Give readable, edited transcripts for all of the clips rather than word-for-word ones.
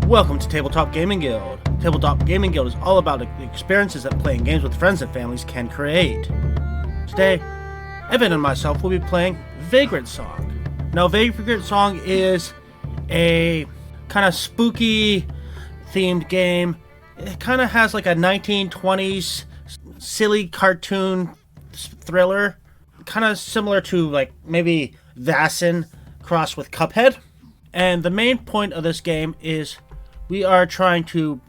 Welcome to Tabletop Gaming Guild. Tabletop Gaming Guild is all about the experiences that playing games with friends and families can create. Today, Evan and myself will be playing Vagrantsong. Now, Vagrantsong is a kind of spooky themed game. It kind of has like a 1920s silly cartoon thriller, kind of similar to like maybe Vaesen crossed with Cuphead. And the main point of this game is we are trying to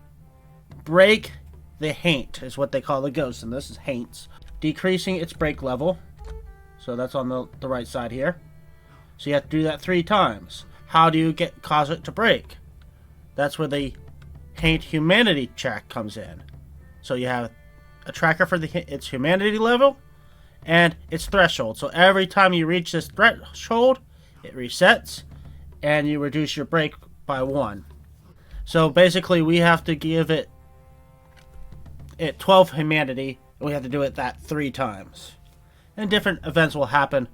break the haint, is what they call the ghost, and this is haints, decreasing its break level. So that's on the right side here. So you have to do that 3 times. How do you cause it to break? That's where the haint humanity check comes in. So you have a tracker for its humanity level and its threshold. So every time you reach this threshold, it resets and you reduce your break by 1. So basically we have to give it 12 humanity, and we have to do it that 3 times. And different events will happen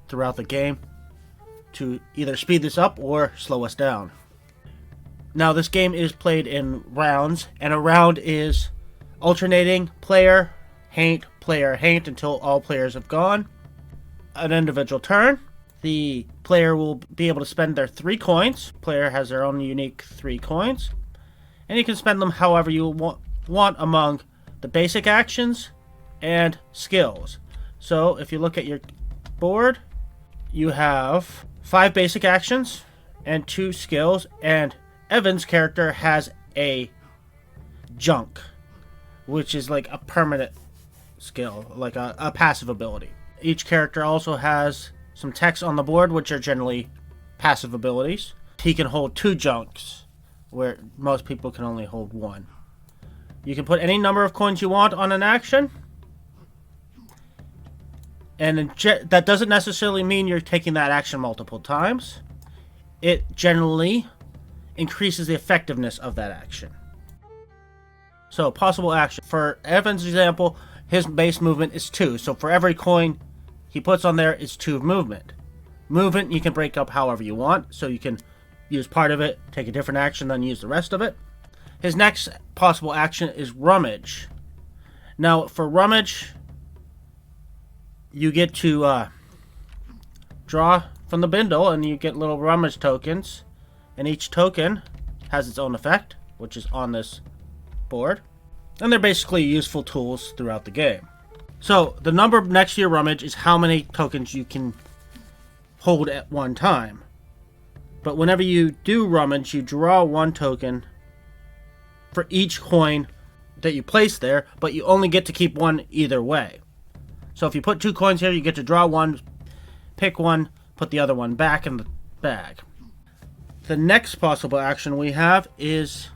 throughout the game to either speed this up or slow us down. Now this game is played in rounds, and a round is alternating player, haint, until all players have gone. An individual turn. The player will be able to spend their 3 coins. Player has their own unique 3 coins. And you can spend them however you want among the basic actions and skills. So if you look at your board, you have 5 basic actions and 2 skills. And Evan's character has a junk, which is like a permanent skill, like a passive ability. Each character also has some text on the board, which are generally passive abilities. He can hold 2 junks, where most people can only hold 1. You can put any number of coins you want on an action, and that doesn't necessarily mean you're taking that action multiple times. It generally increases the effectiveness of that action. So, possible action. For Evan's example, his base movement is 2, so for every coin he puts on there is 2 movement. Movement you can break up however you want, so you can use part of it, take a different action, then use the rest of it. His next possible action is Rummage. Now, for Rummage, you get to draw from the bindle, and you get little Rummage tokens, and each token has its own effect, which is on this board. And they're basically useful tools throughout the game. So, the number next to your Rummage is how many tokens you can hold at one time. But whenever you do Rummage, you draw 1 token for each coin that you place there, but you only get to keep 1 either way. So if you put 2 coins here, you get to draw 1, pick 1, put the other one back in the bag. The next possible action we have is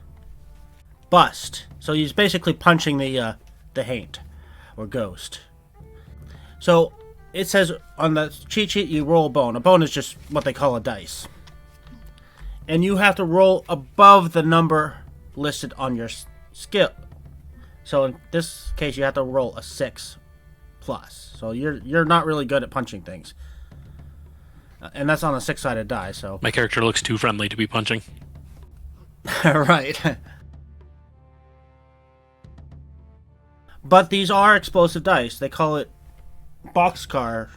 Bust. So he's basically punching the haint or ghost. So it says on the cheat sheet you roll a bone. A bone is just what they call a dice. And you have to roll above the number listed on your skill. So in this case you have to roll a 6 plus. So you're not really good at punching things. And that's on a 6-sided die, so... My character looks too friendly to be punching. Right. But these are explosive dice. They call it boxcars.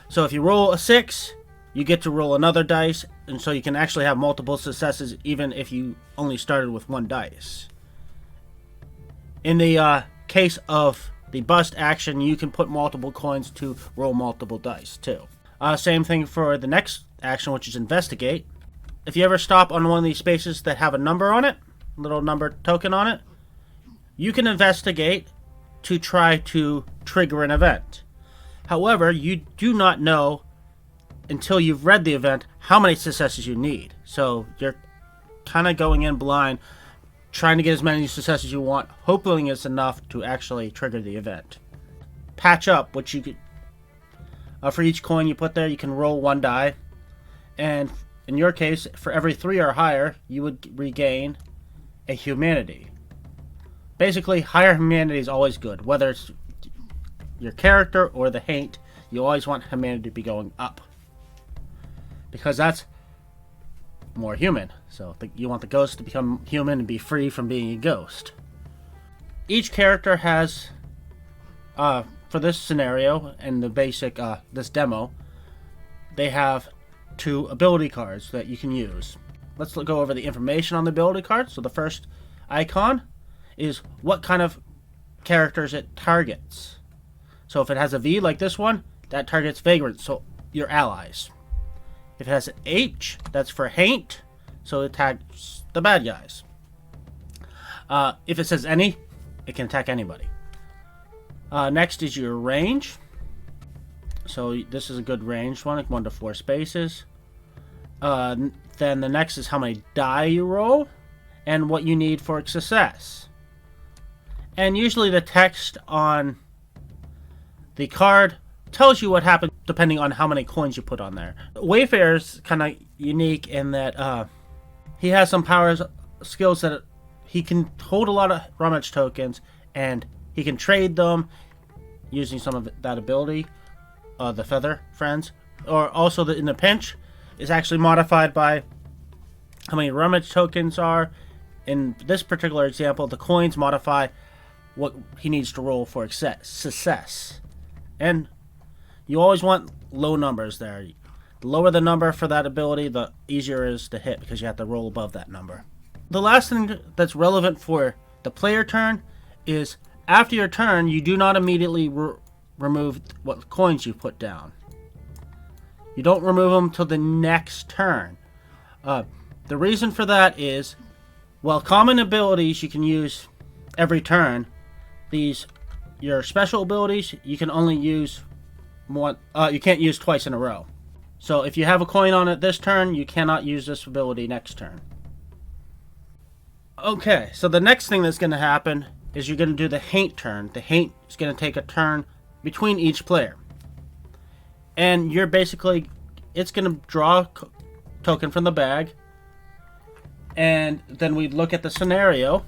So if you roll a 6, you get to roll another dice, and so you can actually have multiple successes even if you only started with 1 dice. In the case of the bust action, you can put multiple coins to roll multiple dice too. Same thing for the next action, which is investigate. If you ever stop on one of these spaces that have a number on it, little number token on it, you can investigate to try to trigger an event. However, you do not know until you've read the event how many successes you need. So you're kind of going in blind, trying to get as many successes as you want, hoping it's enough to actually trigger the event. Patch up, which you could, for each coin you put there, you can roll 1 die, and in your case, for every 3 or higher, you would regain a humanity. Basically, higher humanity is always good. Whether it's your character or the haint, you always want humanity to be going up. Because that's more human. So you want the ghost to become human and be free from being a ghost. Each character has, for this scenario and the basic, this demo, they have 2 ability cards that you can use. Let's go over the information on the ability card. So the first icon is what kind of characters it targets. So if it has a V like this one, that targets vagrants, so your allies. If it has an H, that's for haint, so it attacks the bad guys. If it says any, it can attack anybody. Next is your range. So this is a good range one, like 1 to 4 spaces. Then the next is how many die you roll and what you need for success. And usually the text on the card tells you what happened depending on how many coins you put on there. Wayfarer's kind of unique in that he has some powers, skills that he can hold a lot of Rummage tokens and he can trade them using some of that ability, the Feather Friends. Or also in the pinch is actually modified by how many Rummage tokens are. In this particular example, the coins modify what he needs to roll for success. And you always want low numbers there. The lower the number for that ability, the easier it is to hit because you have to roll above that number. The last thing that's relevant for the player turn is after your turn, you do not immediately remove what coins you put down. You don't remove them till the next turn. The reason for that is, while common abilities you can use every turn, your special abilities you can only use one. You can't use twice in a row. So if you have a coin on it this turn, you cannot use this ability next turn. Okay, so the next thing that's going to happen is you're going to do the haint turn. The haint is going to take a turn between each player. And you're basically, it's going to draw a token from the bag. And then we look at the scenario.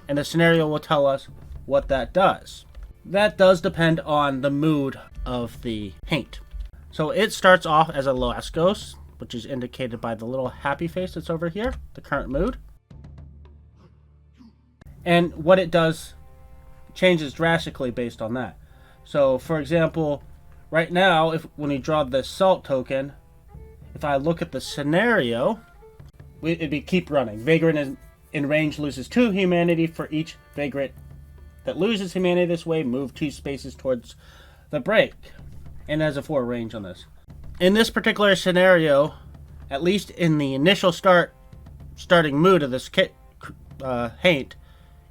And the scenario will tell us what that does. That does depend on the mood of the haint. So it starts off as a last ghost, which is indicated by the little happy face that's over here, the current mood. And what it does changes drastically based on that. So, for example, right now, when we draw the salt token, if I look at the scenario, it'd be keep running. Vagrant in range loses 2 humanity for each vagrant that loses humanity this way. Move 2 spaces towards the break. And has a 4 range on this. In this particular scenario, at least in the initial starting mood of this haint,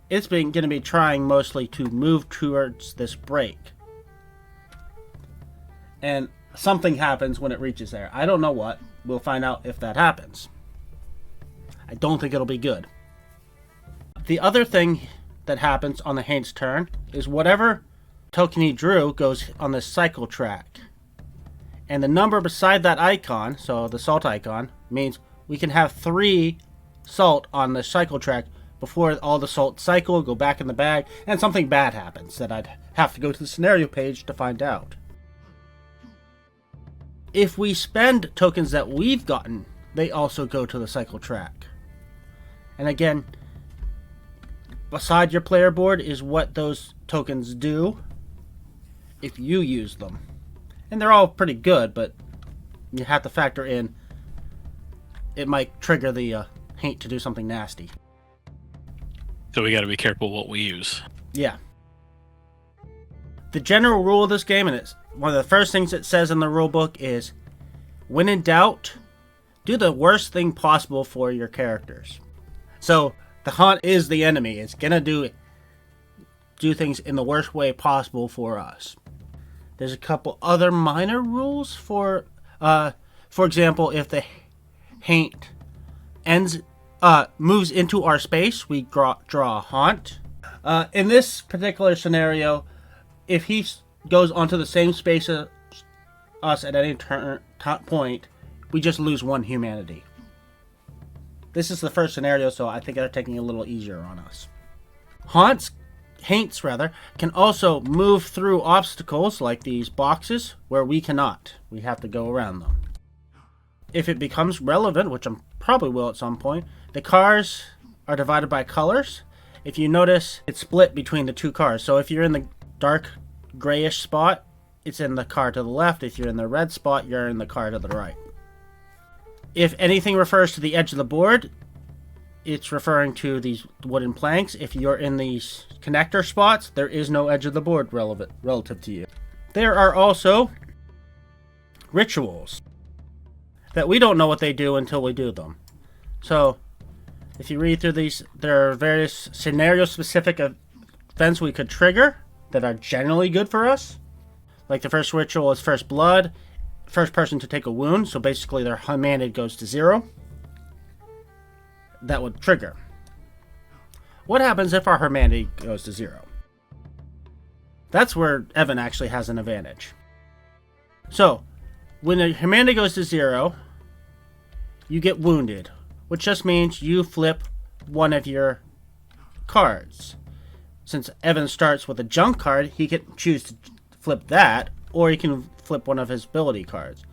it's going to be trying mostly to move towards this break. And something happens when it reaches there. I don't know what. We'll find out if that happens. I don't think it'll be good. The other thing that happens on the haint's turn is whatever token he drew goes on the cycle track. And the number beside that icon, so the salt icon, means we can have 3 salt on the cycle track before all the salt cycle, go back in the bag, and something bad happens that I'd have to go to the scenario page to find out. If we spend tokens that we've gotten, they also go to the cycle track. And again, beside your player board is what those tokens do if you use them. And they're all pretty good, but you have to factor in it might trigger the haint to do something nasty. So we got to be careful what we use. Yeah. The general rule of this game, and it's one of the first things it says in the rule book, is when in doubt, do the worst thing possible for your characters. So the haunt is the enemy. It's gonna do things in the worst way possible for us. There's a couple other minor rules for example, if the haint moves into our space, we draw a haunt. In this particular scenario, if he goes onto the same space as us at any point, we just lose 1 humanity. This is the first scenario, so I think they're taking it a little easier on us. Haints can also move through obstacles like these boxes where we cannot. We have to go around them. If it becomes relevant, which I'm probably will at some point. The cars are divided by colors. If you notice, it's split between the two cars. So if you're in the dark grayish spot, it's in the car to the left. If you're in the red spot, you're in the car to the right. If anything refers to the edge of the board, it's referring to these wooden planks. If you're in these connector spots, there is no edge of the board relative to you. There are also rituals that we don't know what they do until we do them. So, if you read through these, there are various scenario-specific events we could trigger that are generally good for us. Like the first ritual is First Blood, first person to take a wound, so basically their humanity goes to 0. That would trigger. What happens if our humanity goes to 0? That's where Evan actually has an advantage. So, when the humanity goes to 0, you get wounded, which just means you flip one of your cards. Since Evan starts with a junk card, he can choose to flip that, or he can flip one of his ability cards.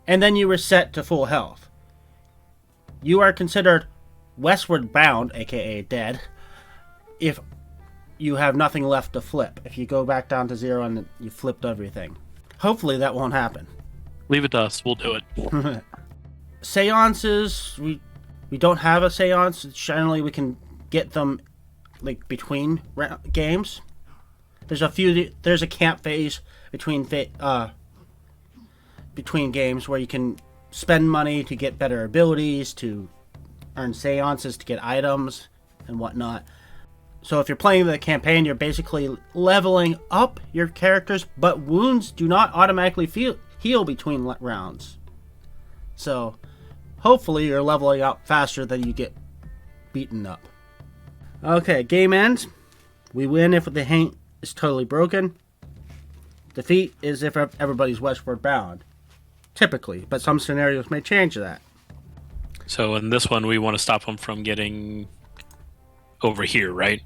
And then you reset to full health. You are considered westward bound, aka dead, if you have nothing left to flip. If you go back down to 0 and you flipped everything. Hopefully that won't happen. Leave it to us. We'll do it. Seances, we don't have a seance. Generally, we can get them like between games. There's a camp phase between games where you can spend money to get better abilities, to earn seances, to get items and whatnot. So if you're playing the campaign, you're basically leveling up your characters, but wounds do not automatically heal between rounds. So hopefully you're leveling up faster than you get beaten up. Okay, game ends. We win if the haint is totally broken. Defeat is if everybody's westward bound. Typically, but some scenarios may change that. So in this one, we want to stop them from getting over here, right?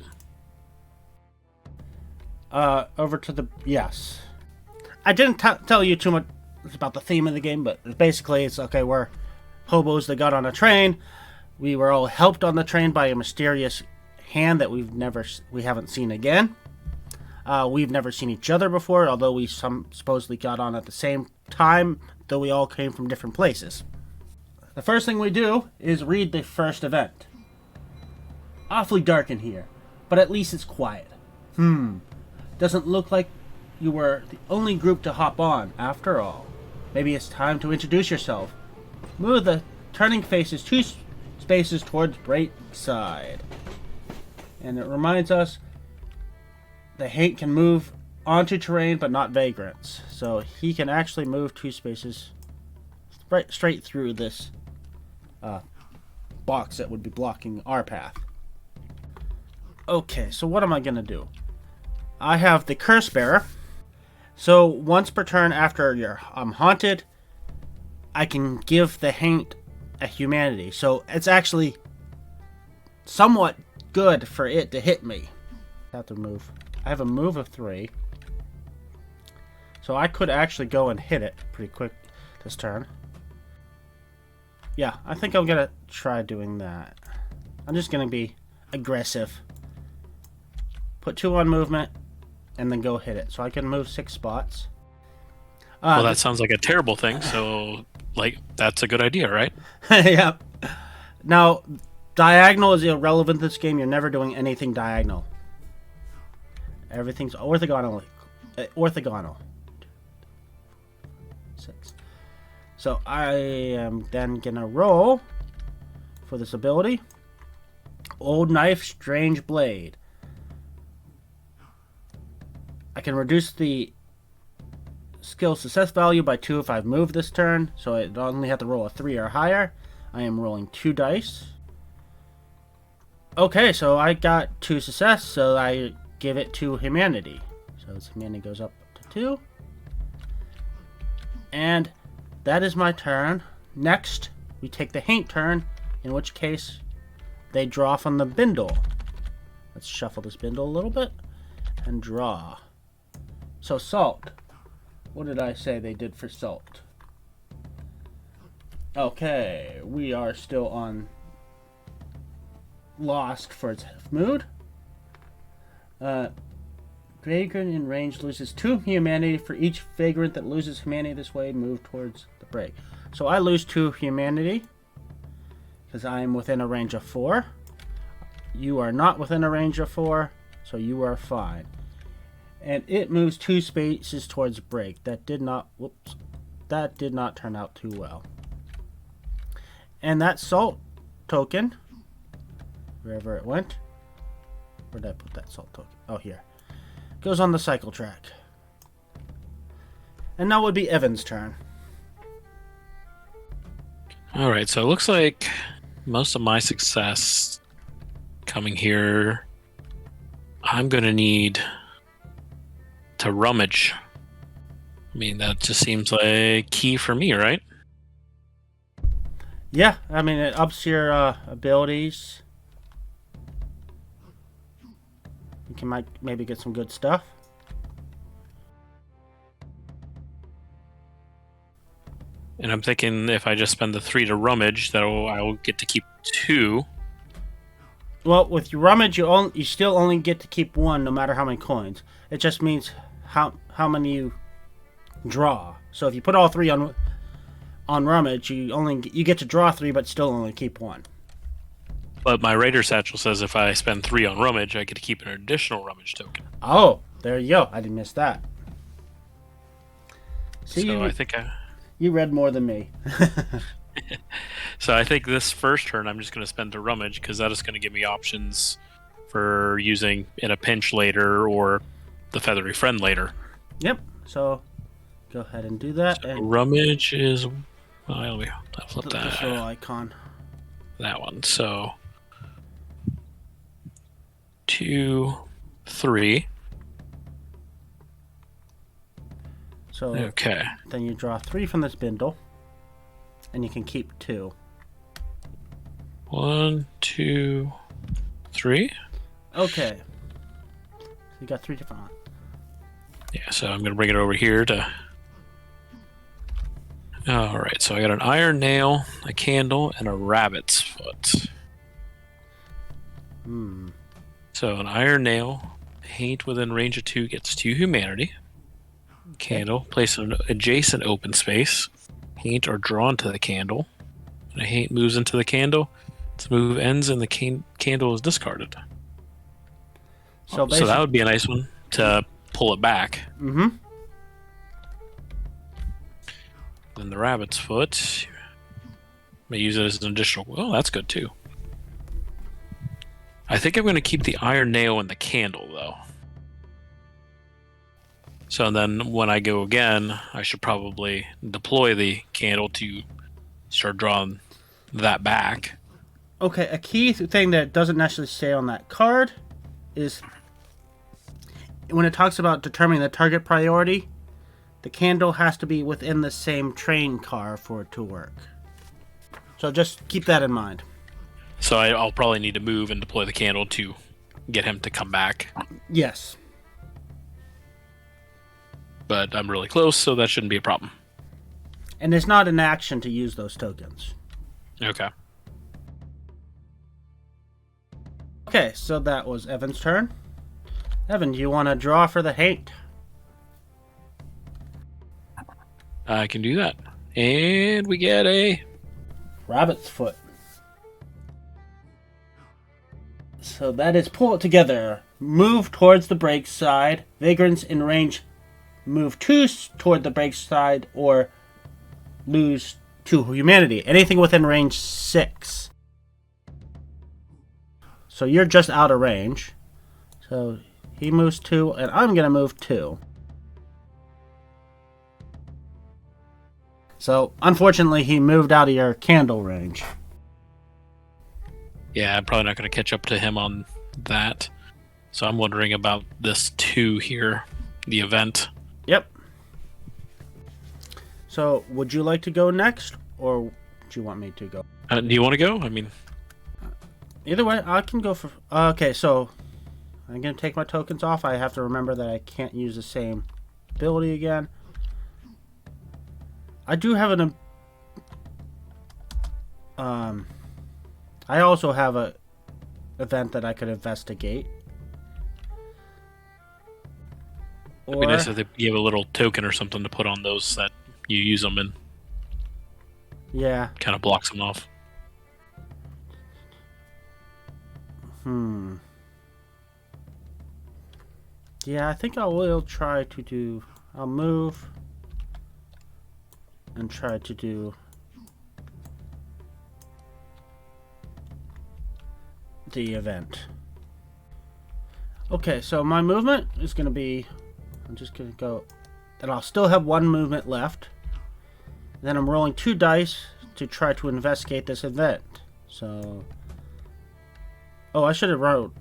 Over to the... Yes. I didn't tell you too much about the theme of the game, but basically it's, okay, we're hobos that got on a train. We were all helped on the train by a mysterious hand that we haven't seen again. We've never seen each other before, although we supposedly got on at the same time, though we all came from different places. The first thing we do is read the first event. Awfully dark in here, but at least it's quiet. Doesn't look like you were the only group to hop on, after all. Maybe it's time to introduce yourself. Move the turning faces 2 spaces towards right side. And it reminds us the hate can move onto terrain, but not vagrants. So he can actually move 2 spaces straight through this box that would be blocking our path. Okay, so what am I going to do? I have the Curse Bearer. So once per turn after I'm haunted, I can give the haint a humanity. So it's actually somewhat good for it to hit me. I have to move. I have a move of 3. So I could actually go and hit it pretty quick this turn. Yeah, I think I'm going to try doing that. I'm just going to be aggressive. Put 2 on movement, and then go hit it. So I can move 6 spots. Well, that sounds like a terrible thing, so, that's a good idea, right? Yeah. Now, diagonal is irrelevant in this game. You're never doing anything diagonal. Everything's orthogonal. 6. So I am then gonna roll for this ability. Old Knife, Strange Blade. I can reduce the skill success value by 2 if I've moved this turn, so I only have to roll a 3 or higher. I am rolling 2 dice. Okay, so I got 2 success, so I give it to humanity. So its humanity goes up to 2. And that is my turn. Next, we take the haint turn, in which case they draw from the bindle. Let's shuffle this bindle a little bit and draw. So salt. What did I say they did for salt? Okay, we are still on Lost for its mood. Vagrant in range loses 2 humanity for each vagrant that loses humanity this way. Move towards the break. So I lose 2 humanity because I am within a range of 4. You are not within a range of 4, so you are fine. And it moves 2 spaces towards break. That did not. Whoops. That did not turn out too well. And that salt token, wherever it went, where did I put that salt token? Oh, here. Goes on the cycle track. And now would be Evan's turn. Alright, so it looks like most of my success coming here, I'm going to need to rummage. I mean, that just seems like key for me, right? Yeah, I mean, it ups your abilities. You can maybe get some good stuff. And I'm thinking if I just spend the 3 to rummage, that I will get to keep 2. Well, with your rummage, you still only get to keep 1, no matter how many coins. It just means how many you draw. So if you put all 3 on rummage, you get to draw 3, but still only keep 1. But my Raider Satchel says if I spend 3 on rummage, I get to keep an additional rummage token. Oh, there you go. I didn't miss that. See, so I think you read more than me. So I think this first turn I'm just going to spend to rummage because that is going to give me options for using in a pinch later or the feathery friend later. Yep. So go ahead and do that. So and rummage is. I'll flip that. This little icon. That one. So 2, 3. So okay. Then you draw 3 from this bindle, and you can keep 2. 1, 2, 3. Okay. So you got 3 different ones. Yeah, so I'm going to bring it over here to... Alright, so I got an iron nail, a candle, and a rabbit's foot. So an iron nail, paint within range of 2 gets 2 humanity. Candle, place in an adjacent open space. Paint are drawn to the candle. When a paint moves into the candle, its move ends and the candle is discarded. So that would be a nice one to pull it back. Mm-hmm. Then the rabbit's foot. May use it as an additional. Oh, that's good too. I think I'm going to keep the iron nail and the candle though. So then when I go again, I should probably deploy the candle to start drawing that back. Okay, a key thing that doesn't necessarily say on that card is when it talks about determining the target priority, the candle has to be within the same train car for it to work. So just keep that in mind. So I'll probably need to move and deploy the candle to get him to come back. Yes. But I'm really close, so that shouldn't be a problem. And it's not an action to use those tokens. Okay. Okay, so that was Evan's turn. Evan, do you want to draw for the hate? I can do that. And we get a... Rabbit's foot. So that is pull it together. Move towards the break side. Vagrants in range move 2 toward the break side or lose 2 humanity. Anything within range 6. So you're just out of range. So he moves 2 and I'm going to move 2. So unfortunately he moved out of your candle range. Yeah, I'm probably not going to catch up to him on that. So I'm wondering about this 2 here, the event. Yep. So, would you like to go next, or do you want me to go? Do you want to go? I mean... Either way, I can go for... okay, so I'm going to take my tokens off. I have to remember that I can't use the same ability again. I do have an I also have a event that I could investigate. It'd be nice if you have a little token or something to put on those that you use them in. Yeah. Kind of blocks them off. Yeah, I think I will try to do... I'll move and try to do the event. Okay, so my movement is going to be... I'm just going to go... And I'll still have one movement left. Then I'm rolling 2 dice to try to investigate this event. So... Oh, I should have wrote...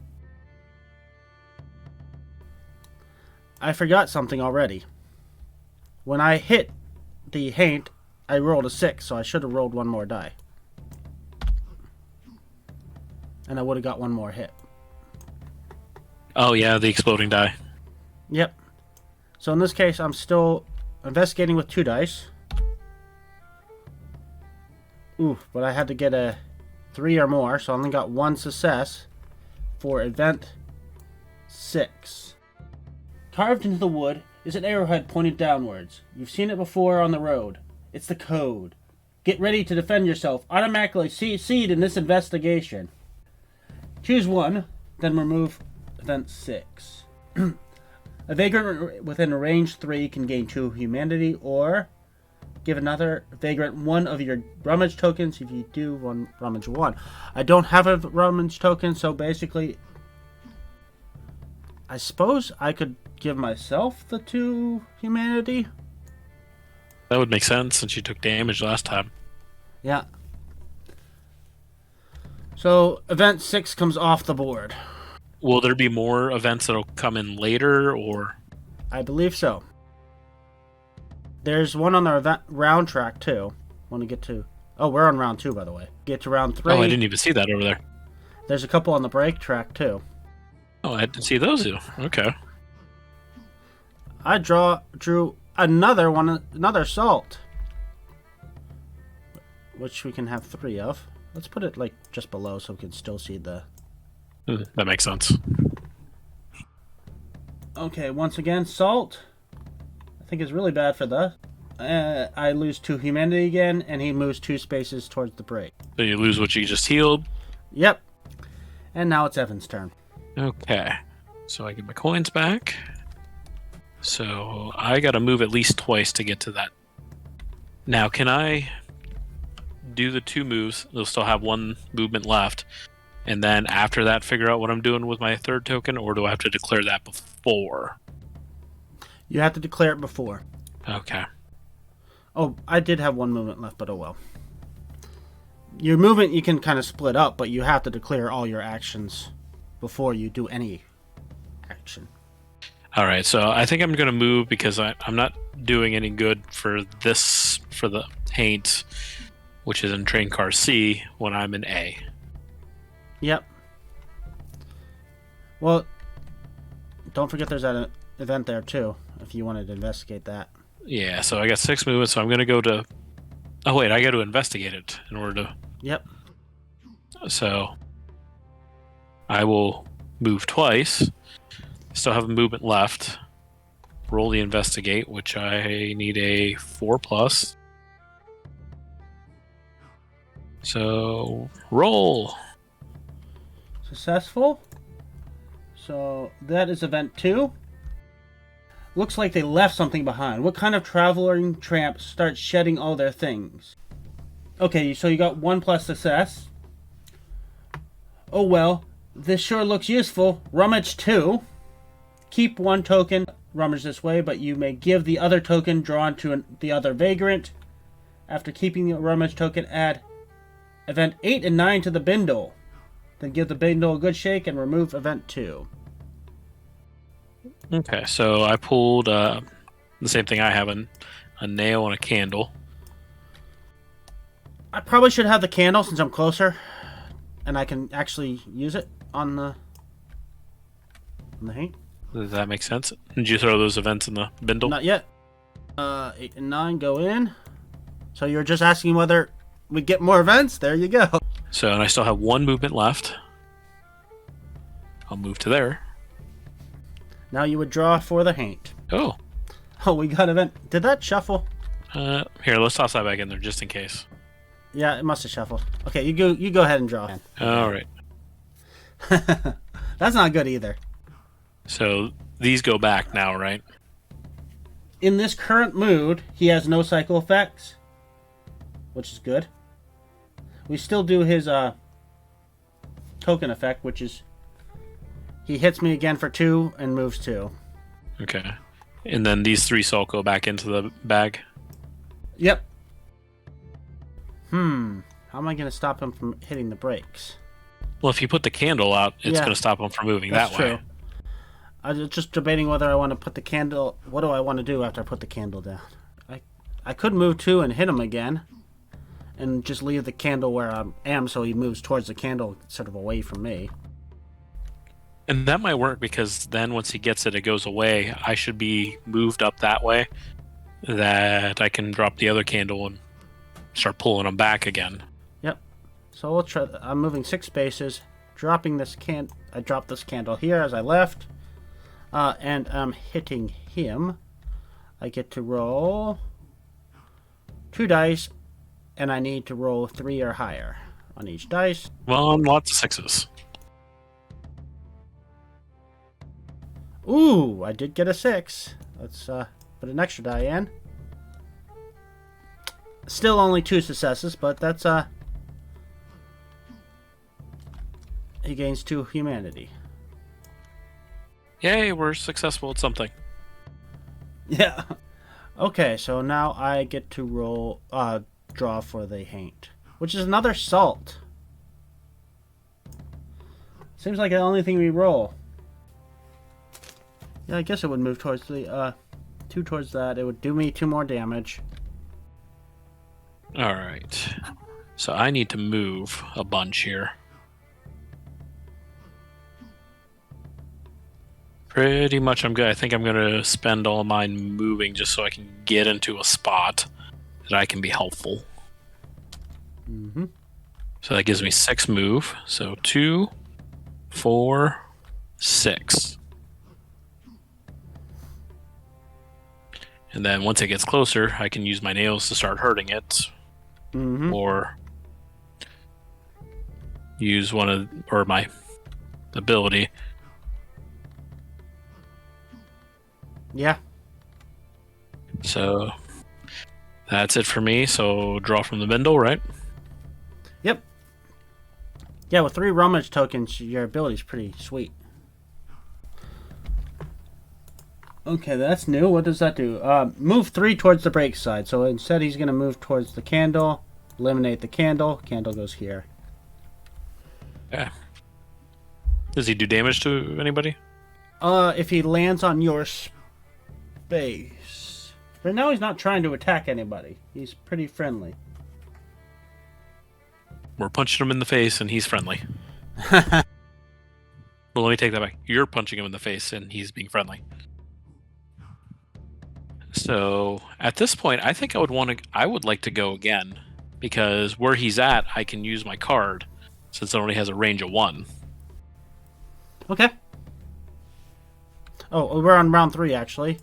I forgot something already. When I hit the haint, I rolled a 6, so I should have rolled one more die. And I would have got one more hit. Oh yeah, the exploding die. Yep. So in this case, I'm still investigating with 2 dice. Ooh, but I had to get a 3 or more, so I only got 1 success for event 6. Carved into the wood is an arrowhead pointed downwards. You've seen it before on the road. It's the code. Get ready to defend yourself. Automatically succeed in this investigation. Choose one, then remove event 6. A vagrant within range 3 can gain 2 humanity, or give another vagrant 1 of your rummage tokens if you do one rummage 1. I don't have a rummage token, so basically I suppose I could give myself the 2 humanity. That would make sense since you took damage last time. Yeah. So event 6 comes off the board. Will there be more events that'll come in later, or? I believe so. There's one on the event round track too. Want to get to... Oh, we're on round 2, by the way. Get to round 3. Oh, I didn't even see that over there. There's a couple on the break track too. Oh, I didn't see those. Okay. I drew another one, another salt, which we can have 3 of. Let's put it like just below so we can still see the... That makes sense. Okay, once again, salt. I think is really bad for the... I lose 2 humanity again, and he moves 2 spaces towards the break. So you lose what you just healed. Yep. And now it's Evan's turn. Okay. So I get my coins back. So I gotta move at least twice to get to that. Now, can I do the 2 moves? They'll still have 1 movement left. And then after that, figure out what I'm doing with my 3rd token, or do I have to declare that before? You have to declare it before. Okay. Oh, I did have 1 movement left, but oh well. Your movement you can kind of split up, but you have to declare all your actions before you do any action. Alright, so I think I'm going to move because I'm not doing any good for this, for the haint, which is in train car C, when I'm in A. Yep. Well, don't forget there's that event there too, if you wanted to investigate that. Yeah, so I got 6 movements, so I'm going to go to... Oh wait, I got to investigate it in order to... Yep. So I will move twice. Still have a movement left. Roll the investigate, which I need a 4+. So roll. Successful. So that is event 2. Looks like they left something behind. What kind of traveling tramp starts shedding all their things? Okay, so you got 1+ success. Oh well, this sure looks useful. Rummage 2. Keep 1 token, rummage this way, but you may give the other token drawn to the other vagrant. After keeping the rummage token, add event 8 and 9 to the bindle. Then give the bindle a good shake and remove event 2. Okay, so I pulled the same thing I have, a nail and a candle. I probably should have the candle since I'm closer, and I can actually use it on the haint. Does that make sense? Did you throw those events in the bindle? Not yet. 8 and 9 go in. So you're just asking whether we get more events. There you go. So, and I still have 1 movement left. I'll move to there. Now you would draw for the Haint. Oh. Oh, we got event. Did that shuffle? Here, let's toss that back in there just in case. Yeah, it must have shuffled. Okay, you go ahead and draw. All right. That's not good either. So these go back now, right? In this current mood, he has no cycle effects, which is good. We still do his token effect, which is he hits me again for 2 and moves 2. Okay. And then these 3 salt go back into the bag? Yep. How am I going to stop him from hitting the brakes? Well, if you put the candle out, it's going to stop him from moving that way. True. I was just debating whether I want to put the candle... What do I want to do after I put the candle down? I could move 2 and hit him again. And just leave the candle where I am so he moves towards the candle sort of away from me. And that might work because then once he gets it, it goes away. I should be moved up that way that I can drop the other candle and start pulling him back again. Yep. So we'll try. I'm moving 6 spaces, dropping this I dropped this candle here as I left, and I'm hitting him. I get to roll 2 dice, and I need to roll 3 or higher on each dice. Well, on lots of 6s. Ooh, I did get a 6. Let's put an extra die in. Still only 2 successes, but that's he gains 2 humanity. Yay, we're successful at something. Yeah. Okay, so now I get to roll draw for the Haint, which is another salt. Seems like the only thing we roll. Yeah, I guess it would move towards the 2 towards that. It would do me 2 more damage. All right. So I need to move a bunch here. Pretty much I'm good. I think I'm going to spend all mine moving just so I can get into a spot that I can be helpful. Mm-hmm. So that gives me 6 move. So 2, 4, 6. And then once it gets closer, I can use my nails to start hurting it. Mm-hmm. Or use my ability. Yeah. So that's it for me. So draw from the bindle, right? Yep. Yeah, with 3 rummage tokens, your ability's pretty sweet. Okay, that's new. What does that do? Move 3 towards the break side. So instead he's going to move towards the candle. Eliminate the candle. Candle goes here. Yeah. Does he do damage to anybody? If he lands on your space. Right now he's not trying to attack anybody. He's pretty friendly. We're punching him in the face and he's friendly. Well, let me take that back. You're punching him in the face and he's being friendly. So at this point, I think I would like to go again because where he's at, I can use my card since it only has a range of 1. Okay. Oh, we're on round 3 actually,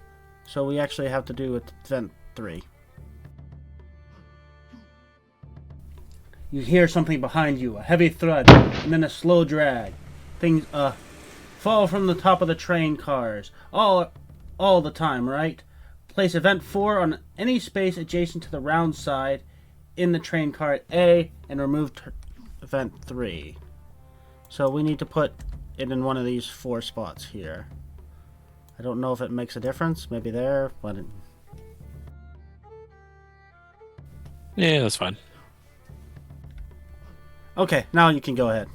so we actually have to do event 3. You hear something behind you, a heavy thud, and then a slow drag. Things fall from the top of the train cars, all the time, right? Place event 4 on any space adjacent to the round side in the train car at A and remove event 3. So we need to put it in one of these 4 spots here. I don't know if it makes a difference. Maybe there, but... Yeah, that's fine. Okay, now you can go ahead.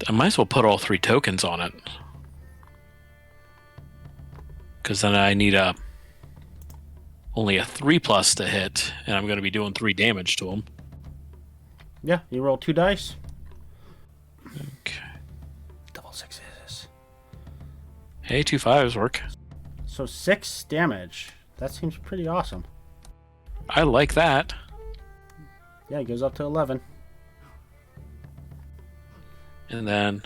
I might as well put all 3 tokens on it. Because then I need only a 3+ to hit, and I'm going to be doing 3 damage to him. Yeah, you roll 2 dice. Okay. Double 6s. Hey, 2 5s work. So 6 damage. That seems pretty awesome. I like that. Yeah, it goes up to 11. And then,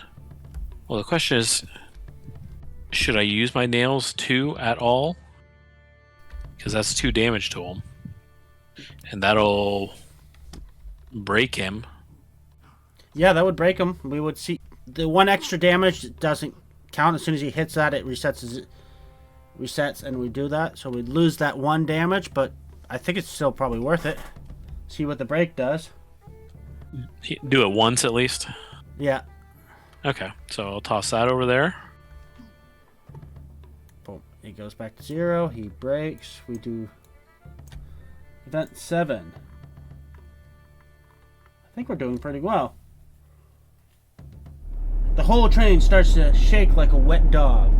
well, the question is, should I use my nails too at all? Because that's 2 damage to him. And that'll break him. Yeah, that would break him. We would see the 1 extra damage doesn't count. As soon as he hits that, it resets, and we do that. So we'd lose that 1 damage, but I think it's still probably worth it. See what the break does. Do it once at least? Yeah. Okay, so I'll toss that over there. Boom. It goes back to 0. He breaks. We do event 7. I think we're doing pretty well. The whole train starts to shake like a wet dog.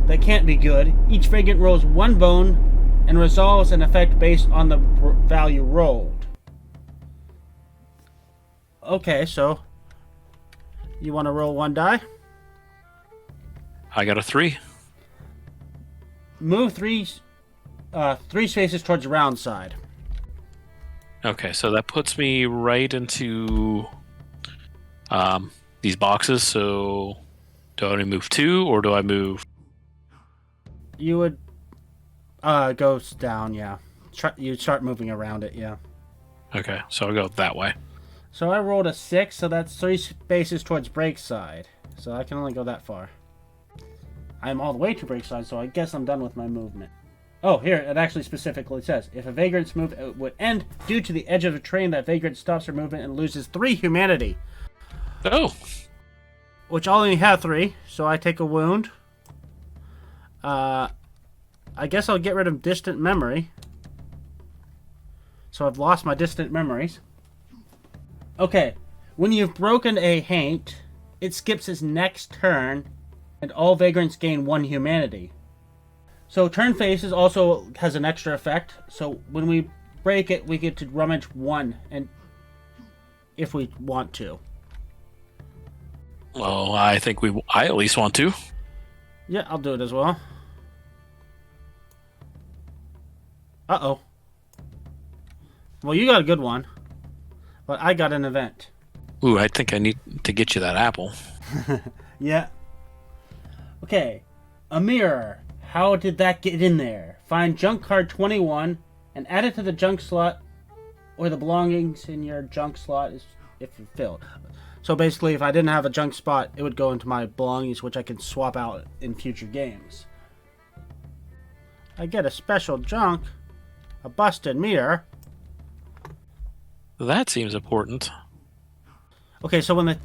That can't be good. Each vagrant rolls 1 bone and resolves an effect based on the value rolled. Okay, so you want to roll 1 die? I got a 3. Move 3 spaces towards the round side. Okay, so that puts me right into these boxes. So do I only move 2, or do I move? You would go down, yeah. You'd start moving around it, yeah. Okay, so I'll go that way. So I rolled a 6, so that's 3 spaces towards break side. So I can only go that far. I'm all the way to break side, so I guess I'm done with my movement. Oh, here, it actually specifically says, if a vagrant's move would end due to the edge of a train, that vagrant stops her movement and loses 3 humanity. Oh! Which I only have 3, so I take a wound. I guess I'll get rid of distant memory. So I've lost my distant memories. Okay, when you've broken a haint, it skips its next turn, and all vagrants gain 1 humanity. So turn phases also has an extra effect. So when we break it, we get to rummage 1, and if we want to. Well, I think I at least want to. Yeah, I'll do it as well. Uh-oh. Well, you got a good one. But I got an event. Ooh, I think I need to get you that apple. Yeah. Okay. A mirror. How did that get in there? Find junk card 21 and add it to the junk slot, or the belongings in your junk slot is if it's filled. So basically, if I didn't have a junk spot, it would go into my belongings, which I can swap out in future games. I get a special junk, a busted mirror. That seems important. Okay, so when the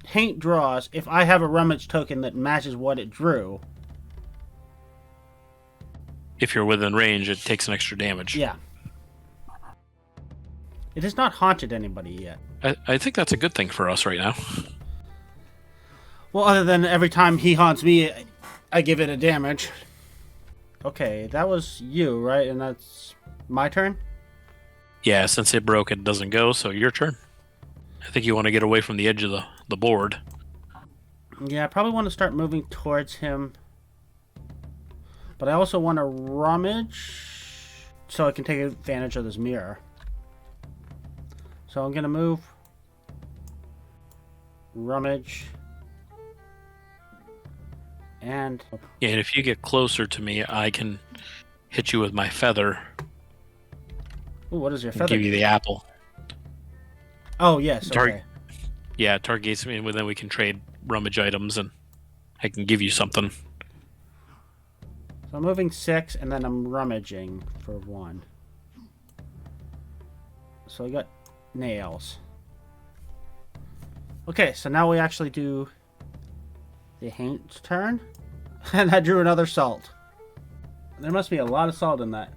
haint draws, if I have a rummage token that matches what it drew... If you're within range, it takes an extra damage. Yeah. It has not haunted anybody yet. I think that's a good thing for us right now. Well, other than every time he haunts me, I give it a damage. Okay, that was you, right? And that's my turn? Yeah, since it broke, it doesn't go, so your turn. I think you want to get away from the edge of the board. Yeah, I probably want to start moving towards him. But I also want to rummage so I can take advantage of this mirror. So I'm going to move. Rummage. And... Yeah, and if you get closer to me, I can hit you with my feather. Ooh, what is your feather? Give you the apple. Oh, yes, okay. Yeah, targets me, and then we can trade rummage items, and I can give you something. So I'm moving 6, and then I'm rummaging for 1. So I got nails. Okay, so now we actually do the haint's turn. And I drew another salt. There must be a lot of salt in that.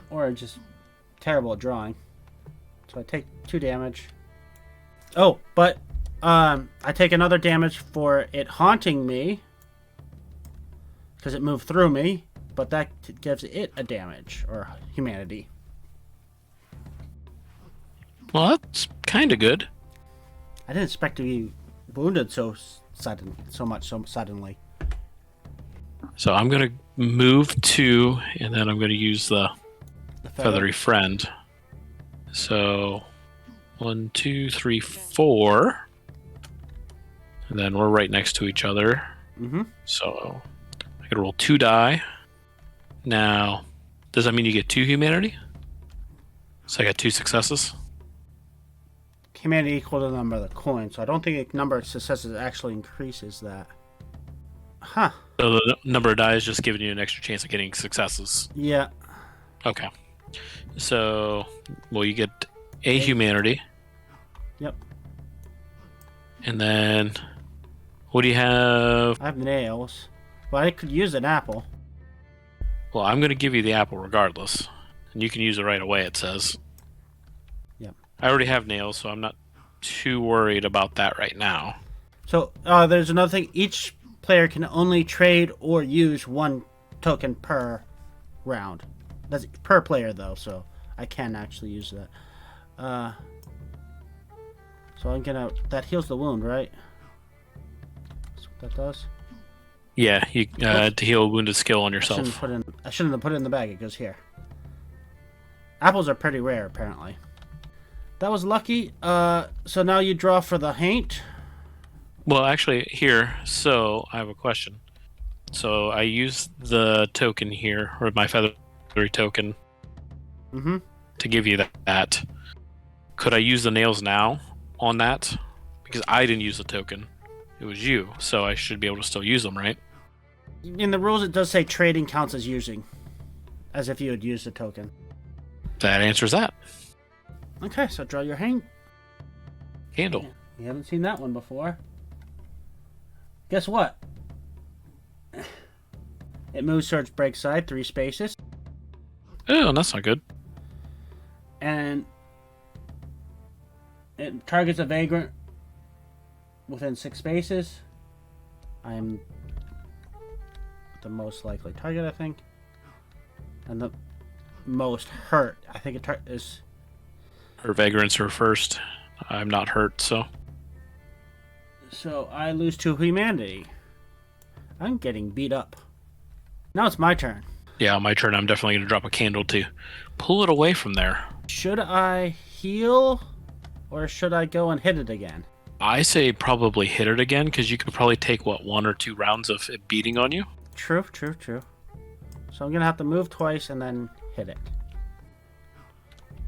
Or just terrible at drawing. So I take 2 damage. Oh, but I take another damage for it haunting me. Because it moved through me. But that gives it a damage. Or humanity. Well, that's kind of good. I didn't expect to be wounded so suddenly. So I'm going to move 2, and then I'm going to use the feathery friend. So 1, 2, 3, 4. And then we're right next to each other. Mm-hmm. So I could roll 2 die. Now, does that mean you get 2 humanity? So I got 2 successes. Humanity equal to the number of the coins, so I don't think the number of successes actually increases that. Huh. So the number of die is just giving you an extra chance of getting successes. Yeah. Okay. So, well, you get a humanity. Yep. And then, what do you have? I have nails, but I could use an apple. Well, I'm going to give you the apple regardless. And you can use it right away, it says. Yep. I already have nails, so I'm not too worried about that right now. So, there's another thing. Each player can only trade or use 1 token per round. That's per player, though, so I can actually use that. So I'm gonna... That heals the wound, right? That's what that does? Yeah, you to heal a wounded skill on yourself. I shouldn't have put it in the bag. It goes here. Apples are pretty rare, apparently. That was lucky. So now you draw for the haint. Well, actually, here, so I have a question. So I use the token here, or my feathery token, to give you that. Could I use the nails now on that? Because I didn't use the token. It was you, so I should be able to still use them, right? In the rules, it does say trading counts as using. As if you had used the token. That answers that. Okay, so draw your haint. Candle. You haven't seen that one before. Guess what? It moves towards break side, 3 spaces. Oh, that's not good. And it targets a vagrant within 6 spaces. I am the most likely target, I think. And the most hurt. I think it is... Her vagrants are first. I'm not hurt, so... So I lose 2 humanity. I'm getting beat up. Now it's my turn. Yeah, my turn. I'm definitely going to drop a candle to pull it away from there. Should I heal? Or should I go and hit it again? I say probably hit it again, because you could probably take, 1 or 2 rounds of it beating on you? True. So I'm going to have to move twice and then hit it.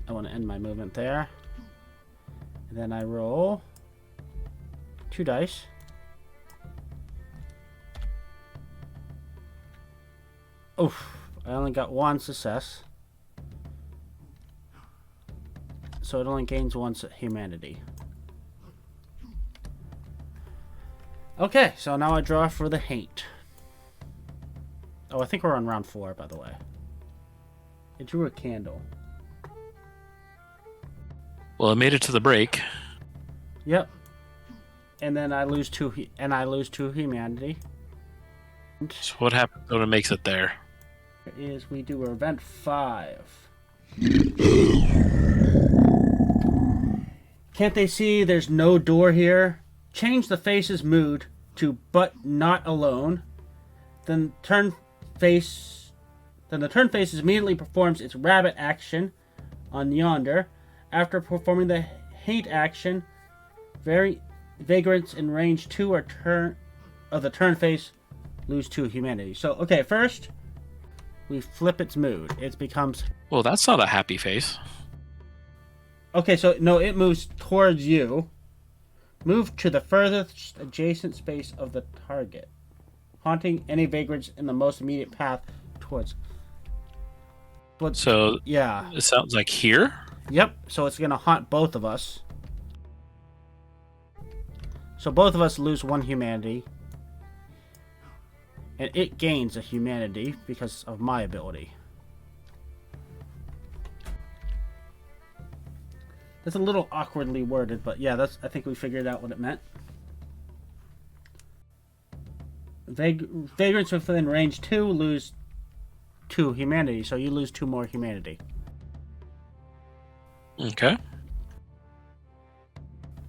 I want to end my movement there. And then I roll 2 dice. Oof, I only got 1 success. So it only gains 1 humanity. Okay, so now I draw for the haint. Oh, I think we're on round 4, by the way. It drew a candle. Well, it made it to the break. Yep. And then I lose 2 humanity. So what happens when it makes it there? Is we do event 5. Can't they see there's no door here? Change the face's mood to but not alone. Then the turn face immediately performs its rabbit action on yonder. After performing the hate action, vagrants in range 2 of the turn face lose 2 humanity. So, okay, first we flip its mood. It becomes... Well, that's not a happy face. Okay, so no, it moves towards you. Move to the furthest adjacent space of the target, haunting any vagrants in the most immediate path towards... So, yeah. It sounds like here? Yep, so it's going to haunt both of us. So both of us lose 1 humanity. And it gains a humanity because of my ability. That's a little awkwardly worded, but yeah, I think we figured out what it meant. Vagrants within range 2 lose 2 humanity, so you lose 2 more humanity. Okay.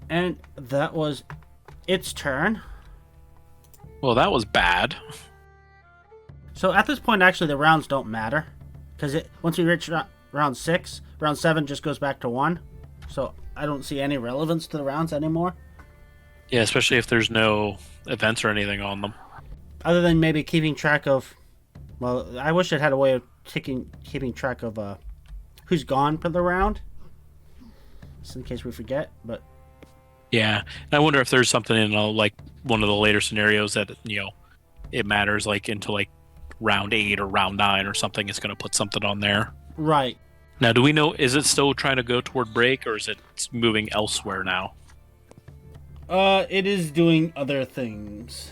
And that was its turn. Well, that was bad. So at this point, actually, the rounds don't matter. Because once we reach round 6, round 7 just goes back to 1. So I don't see any relevance to the rounds anymore. Yeah, especially if there's no events or anything on them. Other than maybe keeping track of... Well, I wish it had a way of keeping track of who's gone for the round. Just in case we forget, but... Yeah, and I wonder if there's something in like one of the later scenarios that, it matters, like into like round 8 or round 9 or something. It's going to put something on there. Right. Now, do we know, is it still trying to go toward break, or is it moving elsewhere now? It is doing other things.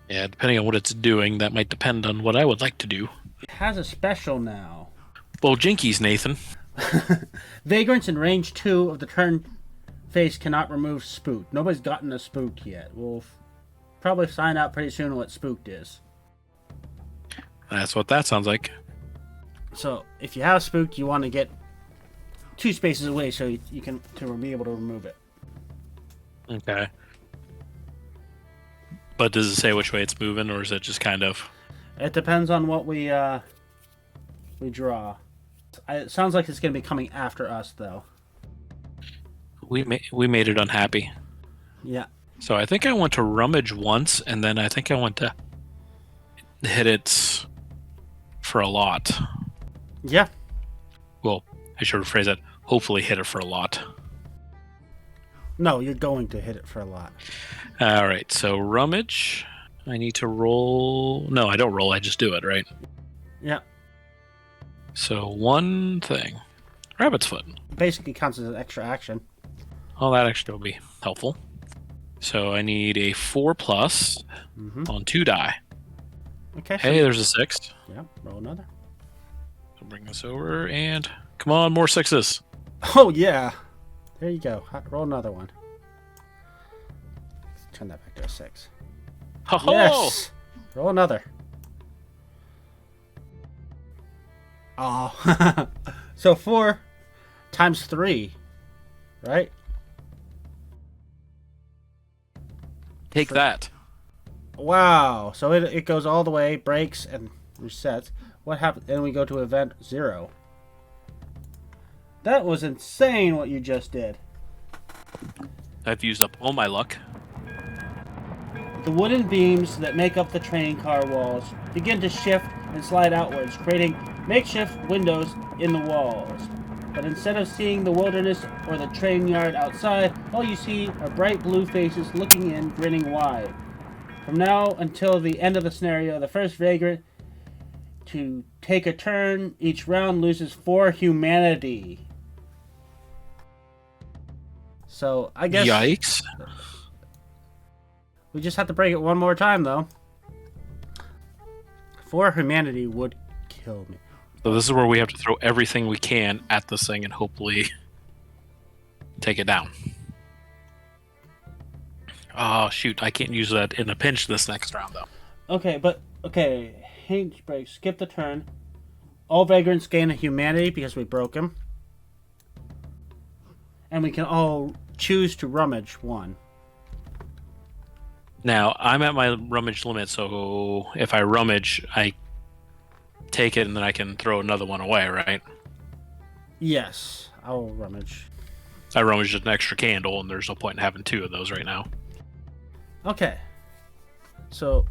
Yeah, depending on what it's doing, that might depend on what I would like to do. It has a special now. Well, jinkies, Nathan. Vagrants in range 2 of the turn phase cannot remove spooked. Nobody's gotten a spooked yet. We'll probably find out pretty soon what spooked is. That's what that sounds like. So, if you have spooked, you want to get 2 spaces away so you can be able to remove it. Okay. But does it say which way it's moving, or is it just kind of... It depends on what we draw. It sounds like it's going to be coming after us, though. We made it unhappy. Yeah. So I think I want to rummage once, and then I think I want to hit it for a lot. Yeah. Well, I should rephrase that. Hopefully hit it for a lot. No, you're going to hit it for a lot. All right, so rummage. I need to roll... No, I don't roll. I just do it, right? Yeah. So one thing. Rabbit's foot. Basically counts as an extra action. Oh, that actually will be helpful. So I need a 4+ on 2 die. Okay. Hey, there's a 6. Yeah, roll another. So bring this over, and come on, more 6s. Oh, yeah. There you go. Roll another one. Let's turn that back to a 6. Ho-ho! Yes! Roll another. Oh. So 4 times 3, right? Take that. Wow. So it goes all the way, breaks, and resets. What happens? And we go to event 0. That was insane what you just did. I've used up all my luck. The wooden beams that make up the train car walls begin to shift and slide outwards, creating makeshift windows in the walls. But instead of seeing the wilderness or the train yard outside, all you see are bright blue faces looking in, grinning wide. From now until the end of the scenario, the first vagrant to take a turn each round loses 4 humanity. So, I guess... Yikes. We just have to break it one more time, though. 4 humanity would kill me. So this is where we have to throw everything we can at this thing and hopefully take it down. Oh, shoot. I can't use that in a pinch this next round, though. Okay. Hinge break. Skip the turn. All vagrants gain a humanity because we broke him. And we can all choose to rummage 1. Now, I'm at my rummage limit, so if I rummage, I take it and then I can throw another one away, right? Yes, I'll rummage. I rummaged an extra candle, and there's no point in having 2 of those right now. Okay. So,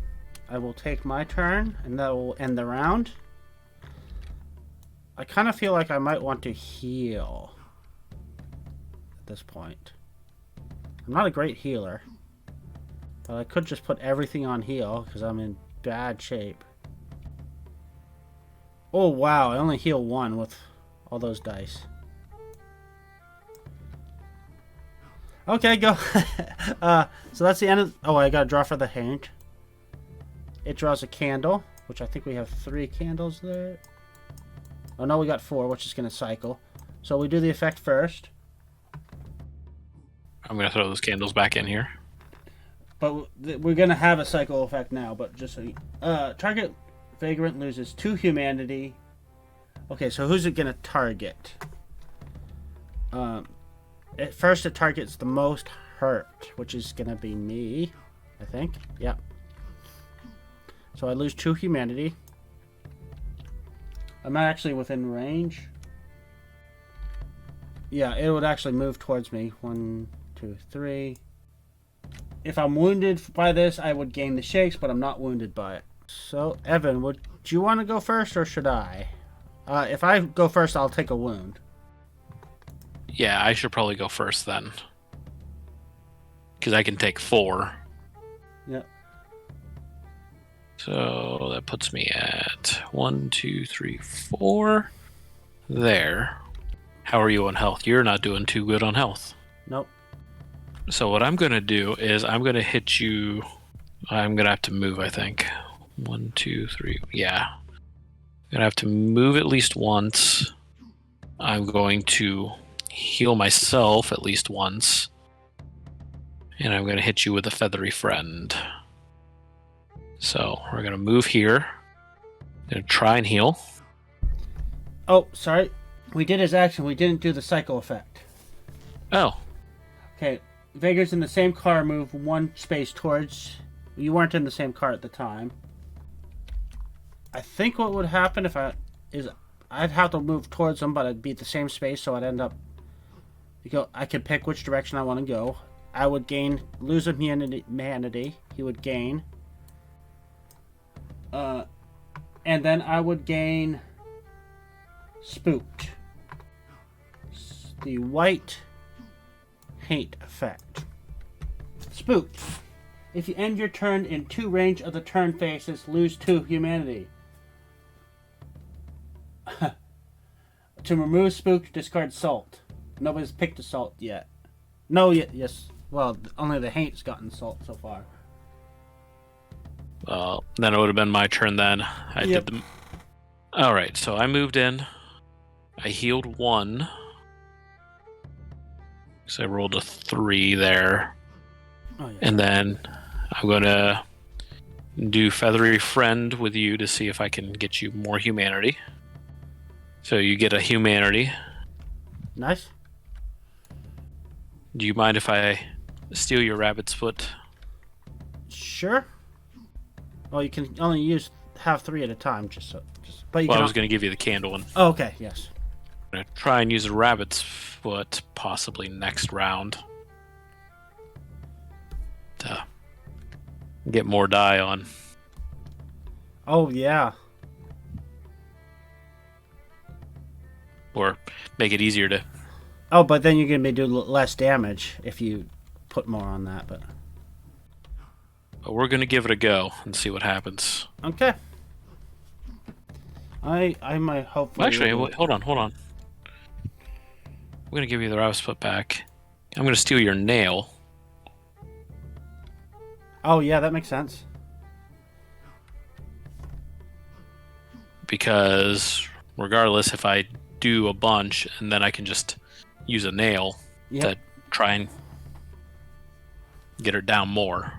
I will take my turn, and that will end the round. I kind of feel like I might want to heal at this point. I'm not a great healer. But I could just put everything on heal, because I'm in bad shape. Oh, wow. I only heal 1 with all those dice. Okay, go. So that's the end of... Oh, I got to draw for the hint. It draws a candle, which I think we have 3 candles there. Oh, no, we got 4, which is going to cycle. So we do the effect first. I'm going to throw those candles back in here. But we're going to have a cycle effect now, but just so you... target vagrant loses 2 humanity. Okay, so who's it going to target? At first it targets the most hurt, which is going to be me, I think. Yeah. So I lose 2 humanity. I'm actually within range. Yeah, it would actually move towards me. 1, 2, 3. If I'm wounded by this, I would gain the shakes, but I'm not wounded by it. So, Evan, would you want to go first, or should I? If I go first, I'll take a wound. Yeah, I should probably go first then. Because I can take 4. Yep. So that puts me at 1, 2, 3, 4. There. How are you on health? You're not doing too good on health. Nope. So what I'm going to do is I'm going to hit you. I'm going to have to move, I think. 1, 2, 3. Yeah. I'm going to have to move at least once. I'm going to heal myself at least once. And I'm going to hit you with a feathery friend. So we're going to move here. I'm going to try and heal. Oh, sorry. We did his action. We didn't do the cycle effect. Oh. Okay. Vagrant's in the same car. Move 1 space towards... You weren't in the same car at the time. I think what would happen if I'd have to move towards him, but I'd be at the same space, so I'd end up... I could pick which direction I want to go. I would lose humanity. He would gain. And then I would gain Spooked. The white hate effect. Spooked. If you end your turn in 2 range of the turn faces, lose 2 humanity. To remove Spooked, discard Salt. Nobody's picked a Salt yet. No, yes. Well, only the hate's gotten Salt so far. Well, then it would have been my turn then. Yep. Did the... Alright, so I moved in. I healed 1. So I rolled a 3 there. Oh, yeah. And then I'm going to do Feathery Friend with you to see if I can get you more humanity. So you get a humanity. Nice. Do you mind if I steal your rabbit's foot? Sure. Well, you can only have 3 at a time, but you Well, can. I was going to give you the candle one. Oh, okay. Yes. I'm going to try and use a rabbit's foot possibly next round to get more die on. Oh yeah. Or make it easier to... Oh, but then you're gonna be doing less damage if you put more on that. But we're going to give it a go and see what happens. okay. I might hopefully. Actually, hold on. I'm going to give you the rabbit's foot back. I'm going to steal your nail. Oh yeah, that makes sense. Because regardless, if I do a bunch and then I can just use a nail to try and get her down more.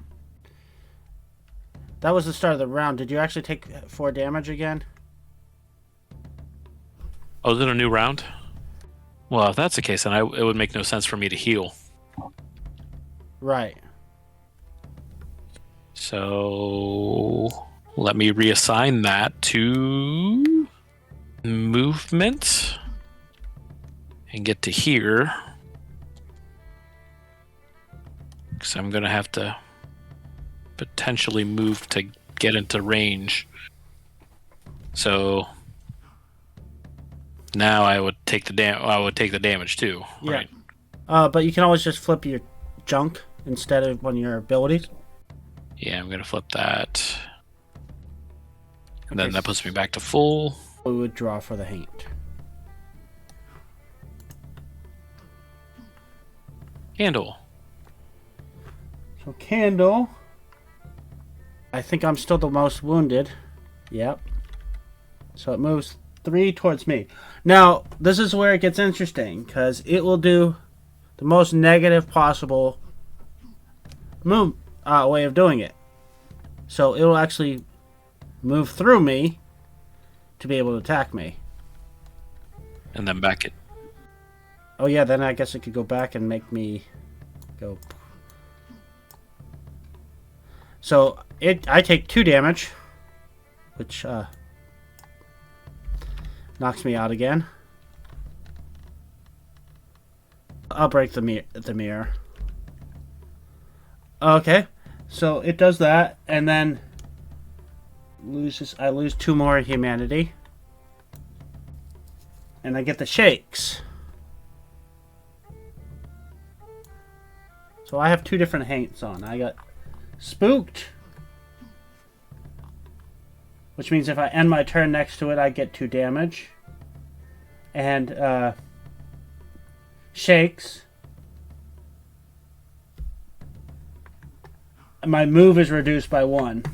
That was the start of the round. Did you actually take 4 damage again? Oh, is it a new round? Well, if that's the case, then it would make no sense for me to heal. Right. So let me reassign that to movement and get to here. Because I'm going to have to potentially move to get into range. So now I would take the damage too. Yeah. Right? But you can always just flip your junk instead of one of your abilities. Yeah, I'm going to flip that. And then that puts me back to full. We would draw for the hate. Candle. So Candle. I think I'm still the most wounded. Yep. So it moves 3 towards me. Now, this is where it gets interesting, because it will do the most negative possible way of doing it. So it will actually move through me to be able to attack me. And then back it. Oh yeah, then I guess it could go back and make me go. So I take 2 damage, which knocks me out again. I'll break the mirror. Okay, so it does that, and then I lose 2 more humanity, and I get the shakes. So I have 2 different haints on. I got spooked, which means if I end my turn next to it, I get 2 damage, and shakes. My move is reduced by 1.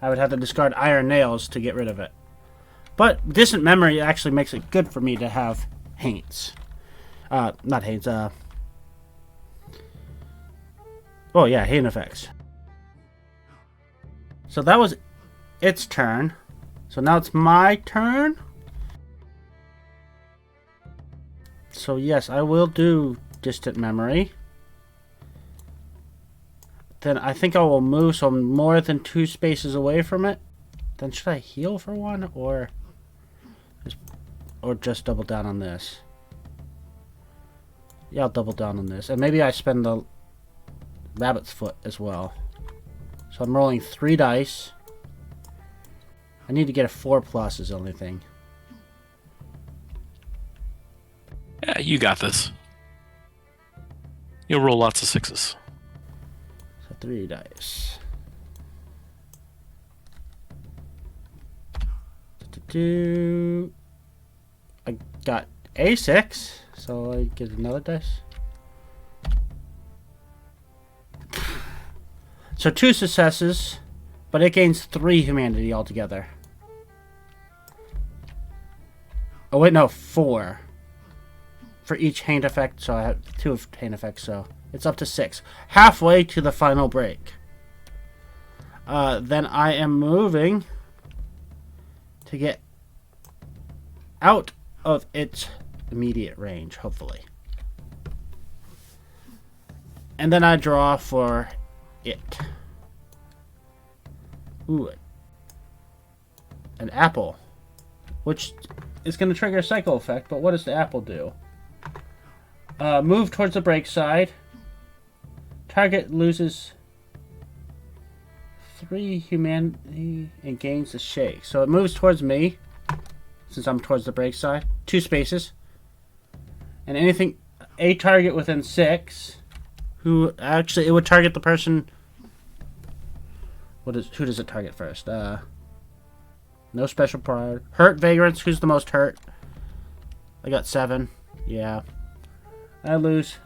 I would have to discard Iron Nails to get rid of it. But Distant Memory actually makes it good for me to have haints. Not haints, oh yeah, haint effects. So that was its turn. So now it's my turn. So yes, I will do Distant Memory. Then I think I will move so I'm more than 2 spaces away from it. Then should I heal for 1 or just double down on this? Yeah, I'll double down on this. And maybe I spend the rabbit's foot as well. So I'm rolling 3 dice. I need to get a 4+ is the only thing. Yeah, you got this. You'll roll lots of 6s. So 3 dice. I got a 6, so I get another dice. So 2 successes, but it gains 3 humanity altogether. Oh wait, no, 4. For each haint effect, so I have 2 of haint effects, so it's up to 6. Halfway to the final break. Then I am moving to get out of its immediate range, hopefully. And then I draw for it. Ooh. An apple. Which is going to trigger a cycle effect, but what does the apple do? Move towards the break side. Target loses 3 humanity and gains the shake. So it moves towards me, since I'm towards the break side. 2 spaces. And anything, a target within 6, who actually, it would target the person. Who does it target first? No special prior. Hurt Vagrants, who's the most hurt? I got 7. Yeah. I lose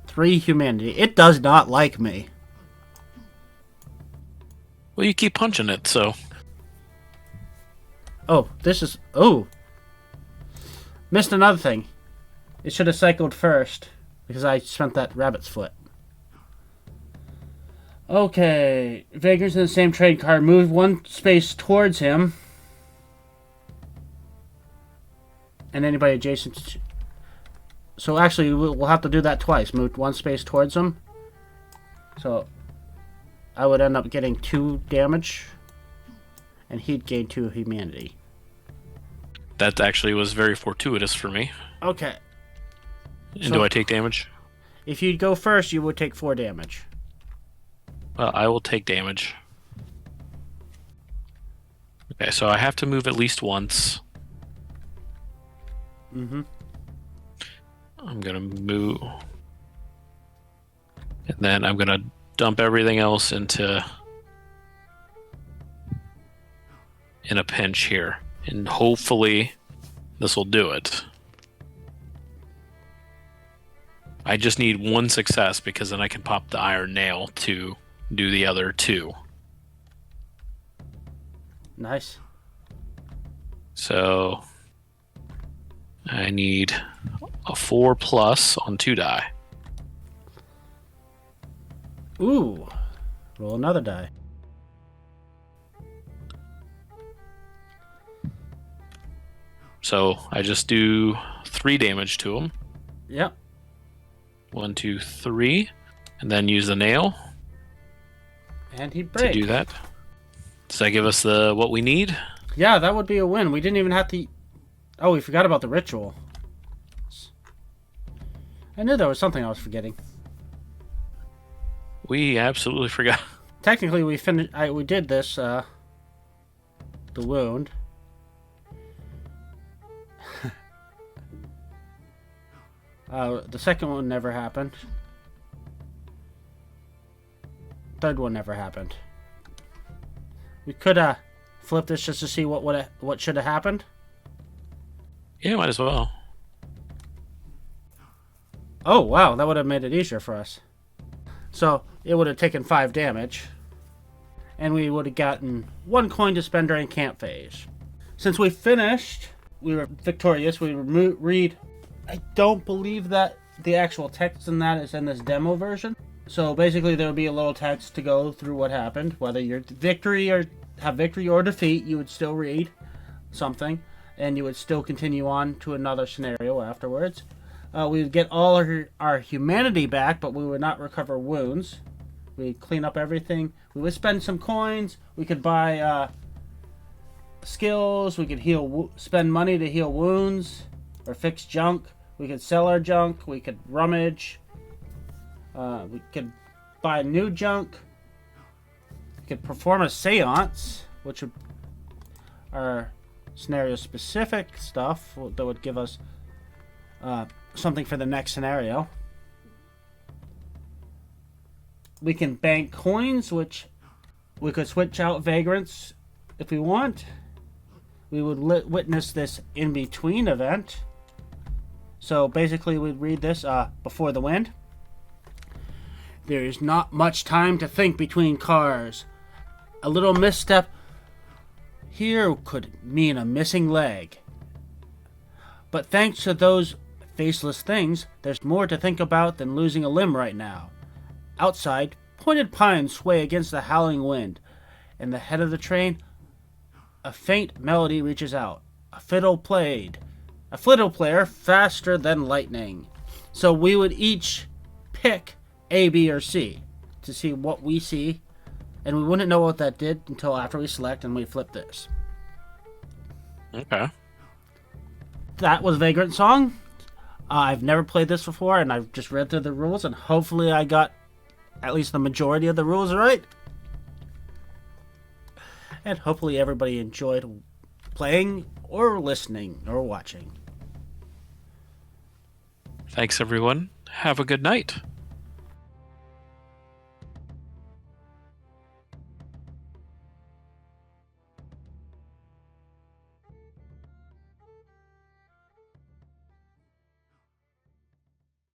3 humanity. It does not like me. Well, you keep punching it, so. Oh, this is... Oh! Missed another thing. It should have cycled first, because I spent that rabbit's foot. Okay. Vagrant's in the same trade card. Move 1 space towards him. And anybody adjacent to... So actually, we'll have to do that twice. Move 1 space towards him. So I would end up getting 2 damage. And he'd gain 2 humanity. That actually was very fortuitous for me. Okay. And So- do I take damage? If you'd go first, you would take 4 damage. I will take damage. Okay, so I have to move at least once. Mm-hmm. I'm gonna move. And then I'm gonna dump everything else in a pinch here. And hopefully this will do it. I just need 1 success because then I can pop the iron nail to do the other 2. Nice. So I need a 4+ on 2 die. Ooh. Roll another die. So I just do 3 damage to him. Yep. 1, 2, 3, and then use the nail And he to breaks. do that. Does that give us what we need? Yeah, that would be a win. We didn't even have to... Oh, we forgot about the ritual. I knew there was something I was forgetting. We absolutely forgot. Technically, we finished. We did this. The wound. The second one never happened. Third one never happened. We could flip this just to see what should have happened. Yeah, might as well. Oh wow, that would have made it easier for us. So it would have taken 5 damage, and we would have gotten 1 coin to spend during camp phase. Since we finished, we were victorious. We read. I don't believe that the actual text in that is in this demo version. So basically, there would be a little text to go through what happened, whether you're victory or defeat. You would still read something, and you would still continue on to another scenario afterwards. We would get all our humanity back, but we would not recover wounds. We'd clean up everything. We would spend some coins. We could buy skills. We could spend money to heal wounds or fix junk. We could sell our junk. We could rummage. We could buy new junk. We could perform a seance, which are scenario-specific stuff that would give us something for the next scenario. We can bank coins, which we could switch out vagrants if we want. We would witness this in-between event. So basically we'd read this before the wind. There is not much time to think between cars. A little misstep here could mean a missing leg. But thanks to those faceless things, there's more to think about than losing a limb right now. Outside, pointed pines sway against the howling wind. In the head of the train, a faint melody reaches out. A fiddle played. A fiddle player faster than lightning. So we would each pick A, B, or C to see what we see, and we wouldn't know what that did until after we select and we flip this. Okay. That was Vagrantsong. I've never played this before, and I've just read through the rules, and hopefully I got at least the majority of the rules right. And hopefully everybody enjoyed playing or listening or watching. Thanks, everyone. Have a good night.